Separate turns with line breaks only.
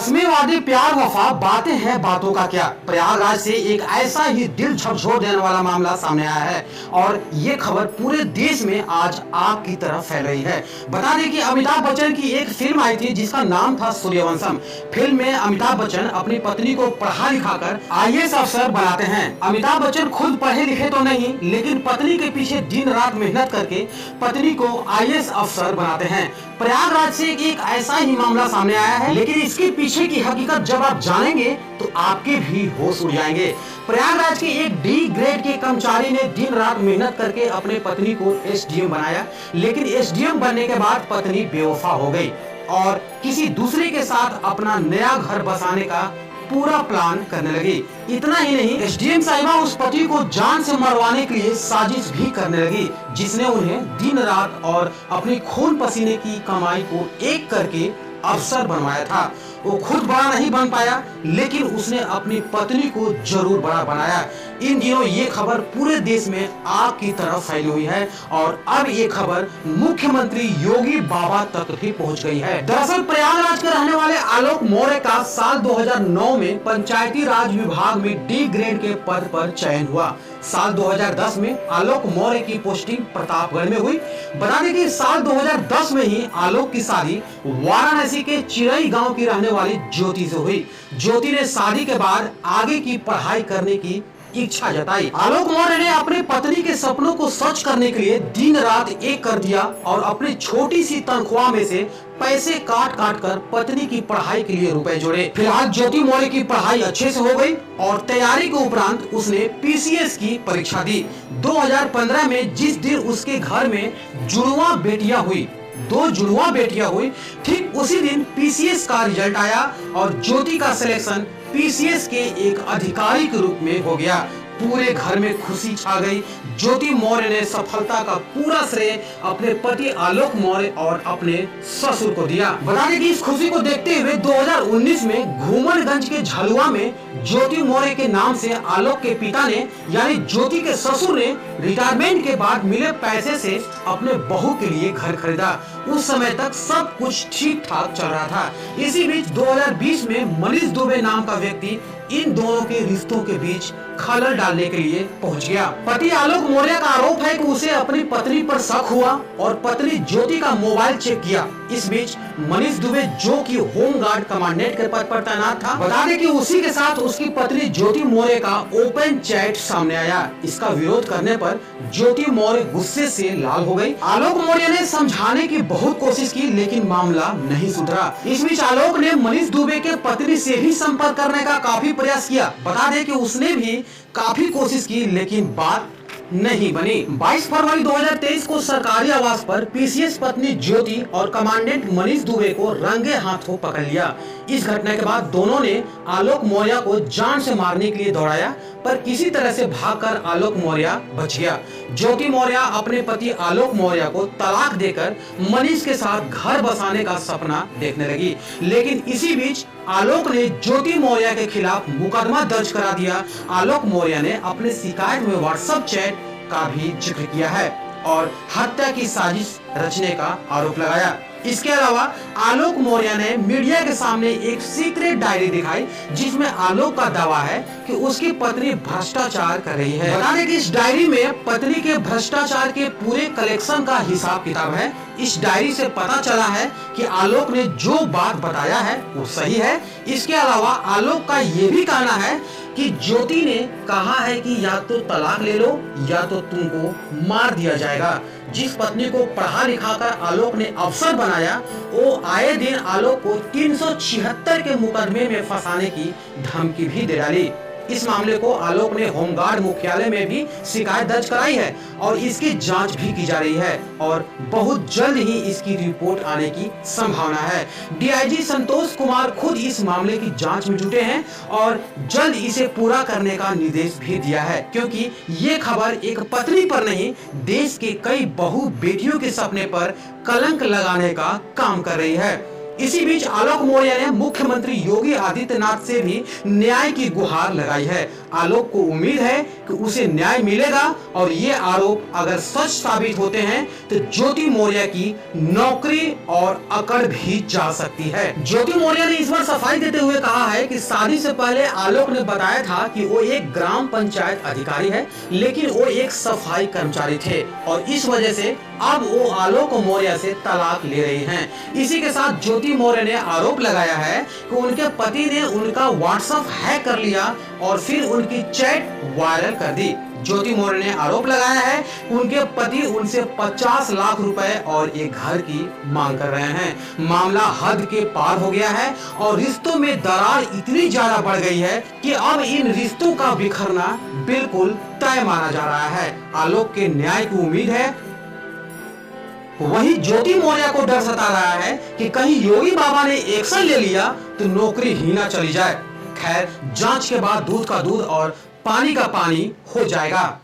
इसमें वादे प्यार वफा बातें हैं बातों का क्या। प्रयागराज से एक ऐसा ही दिल झकझोर देने वाला मामला सामने आया है और ये खबर पूरे देश में आज आग की तरह फैल रही है। बता दें कि अमिताभ बच्चन की एक फिल्म आई थी जिसका नाम था सूर्यवंशम। फिल्म में अमिताभ बच्चन अपनी पत्नी को पढ़ा लिखा कर आईएएस अफसर बनाते हैं। अमिताभ बच्चन खुद पढ़े लिखे तो नहीं, लेकिन पत्नी के पीछे दिन रात मेहनत करके पत्नी को आईएएस अफसर बनाते हैं। प्रयागराज से एक ऐसा ही मामला सामने आया है, लेकिन इसके पीछे की हकीकत जब आप जानेंगे तो आपके भी होश उड़ जाएंगे। प्रयागराज के एक डी ग्रेड के कर्मचारी ने दिन रात मेहनत करके अपने पत्नी को एसडीएम बनाया, लेकिन एसडीएम बनने के बाद पत्नी बेवफा हो गई और किसी दूसरे के साथ अपना नया घर बसाने का पूरा प्लान करने लगी। इतना ही नहीं, एसडीएम साहिबा उस पति को जान से मरवाने के लिए साजिश भी करने लगी, जिसने उन्हें दिन रात और अपनी खून पसीने की कमाई को एक करके अफसर बनवाया था। वो खुद बड़ा नहीं बन पाया, लेकिन उसने अपनी पत्नी को जरूर बड़ा बनाया। इन दिनों ये खबर पूरे देश में आग की तरह फैली हुई है और अब ये खबर मुख्यमंत्री योगी बाबा तक भी पहुंच गई है। दरअसल प्रयागराज के रहने वाले आलोक मौर्य का साल 2009 में पंचायती राज विभाग में डी ग्रेड के पद पर चयन हुआ। साल 2010 में आलोक मौर्य की पोस्टिंग प्रतापगढ़ में हुई। बता दें कि साल 2010 में ही आलोक की शादी वाराणसी के चिरई गांव की रहने वाली ज्योति से हुई। ज्योति ने शादी के बाद आगे की पढ़ाई करने की इच्छा जताई। आलोक मौर्य ने अपनी पत्नी के सपनों को सच करने के लिए दिन रात एक कर दिया और अपनी छोटी सी तनख्वाह में से पैसे काट काट कर पत्नी की पढ़ाई के लिए रुपए जोड़े। फिलहाल ज्योति मौर्य की पढ़ाई अच्छे से हो गई और तैयारी के उपरांत उसने पीसीएस की परीक्षा दी। 2015 में जिस दिन उसके घर में जुड़वा बेटियां हुई, 2 जुड़वा बेटियां हुई, ठीक उसी दिन पीसीएस का रिजल्ट आया और ज्योति का सिलेक्शन पीसीएस के एक अधिकारी के रूप में हो गया। पूरे घर में खुशी छा गई। ज्योति मौर्य ने सफलता का पूरा श्रेय अपने पति आलोक मौर्य और अपने ससुर को दिया। बता दें कि इस खुशी को देखते हुए 2019 में घूमनगंज के झलुआ में ज्योति मौर्य के नाम से आलोक के पिता ने यानी ज्योति के ससुर ने रिटायरमेंट के बाद मिले पैसे से अपने बहू के लिए घर खरीदा। उस समय तक सब कुछ ठीक ठाक चल रहा था। इसी बीच 2020 में मनीष दुबे नाम का व्यक्ति इन दोनों के रिश्तों के बीच खलल डालने के लिए पहुंच गया। पति आलोक मौर्य का आरोप है कि उसे अपनी पत्नी पर शक हुआ और पत्नी ज्योति का मोबाइल चेक किया। इस बीच मनीष दुबे, जो कि होमगार्ड कमांडेंट के पद पर तैनात था, बता दें कि उसी के साथ उसकी पत्नी ज्योति मौर्य का ओपन चैट सामने आया। इसका विरोध करने पर ज्योति मौर्य गुस्से से लाल हो गई। आलोक मौर्य ने समझाने की बहुत कोशिश की, लेकिन मामला नहीं सुधरा। इस बीच आलोक ने मनीष दुबे के पत्नी से भी संपर्क करने का काफी प्रयास किया। बता दें कि उसने भी काफी कोशिश की, लेकिन बात नहीं बनी। 22 फरवरी 2023 को सरकारी आवास पर पीसीएस पत्नी ज्योति और कमांडेंट मनीष दुबे को रंगे हाथों पकड़ लिया। इस घटना के बाद दोनों ने आलोक मौर्य को जान से मारने के लिए दौड़ाया, पर किसी तरह से भागकर आलोक मौर्य बच गया। ज्योति मौर्य अपने पति आलोक मौर्य को तलाक देकर मनीष के साथ घर बसाने का सपना देखने लगी, लेकिन इसी बीच आलोक ने ज्योति मौर्य के खिलाफ मुकदमा दर्ज करा दिया। आलोक मौर्य ने अपने शिकायत में व्हाट्सएप चैट का भी जिक्र किया है और हत्या की साजिश रचने का आरोप लगाया। इसके अलावा आलोक मौर्य ने मीडिया के सामने एक सीक्रेट डायरी दिखाई, जिसमें आलोक का दावा है कि उसकी पत्नी भ्रष्टाचार कर रही है। बता दें कि इस डायरी में पत्नी के भ्रष्टाचार के पूरे कलेक्शन का हिसाब किताब है। इस डायरी से पता चला है कि आलोक ने जो बात बताया है वो सही है। इसके अलावा आलोक का ये भी कहना है कि ज्योति ने कहा है कि या तो तलाक ले लो या तो तुमको मार दिया जाएगा। जिस पत्नी को पढ़ा लिखा कर आलोक ने अफसर बनाया, वो आए दिन आलोक को 376 के मुकदमे में फंसाने की धमकी भी दे डाली। इस मामले को आलोक ने होमगार्ड मुख्यालय में भी शिकायत दर्ज कराई है और इसकी जांच भी की जा रही है और बहुत जल्द ही इसकी रिपोर्ट आने की संभावना है। डीआईजी संतोष कुमार खुद इस मामले की जांच में जुटे हैं और जल्द इसे पूरा करने का निर्देश भी दिया है, क्योंकि ये खबर एक पत्नी पर नहीं, देश के कई बहु बेटियों के सपने पर कलंक लगाने का काम कर रही है। इसी बीच आलोक मौर्य ने मुख्यमंत्री योगी आदित्यनाथ से भी न्याय की गुहार लगाई है। आलोक को उम्मीद है कि उसे न्याय मिलेगा और ये आरोप अगर सच साबित होते हैं तो ज्योति मौर्य की नौकरी और अकड़ भी जा सकती है। ज्योति मौर्य ने इस बार सफाई देते हुए कहा है कि शादी से पहले आलोक ने बताया था कि वो एक ग्राम पंचायत अधिकारी है, लेकिन वो एक सफाई कर्मचारी थे और इस वजह से अब वो आलोक मौर्य से तलाक ले रही हैं। इसी के साथ ज्योति मौर्य ने आरोप लगाया है कि उनके पति ने उनका व्हाट्सएप हैक कर लिया और फिर उनकी चैट वायरल कर दी। ज्योति मौर्य ने आरोप लगाया है कि उनके पति उनसे 50 लाख रुपए और एक घर की मांग कर रहे हैं। मामला हद के पार हो गया है और रिश्तों में दरार इतनी ज्यादा बढ़ गई है कि अब इन रिश्तों का बिखरना बिल्कुल तय माना जा रहा है। आलोक के न्याय की उम्मीद है, वही ज्योति मौर्य को डर सता रहा है कि कहीं योगी बाबा ने एक्शन ले लिया तो नौकरी ही ना चली जाए। खैर, जांच के बाद दूध का दूध और पानी का पानी हो जाएगा।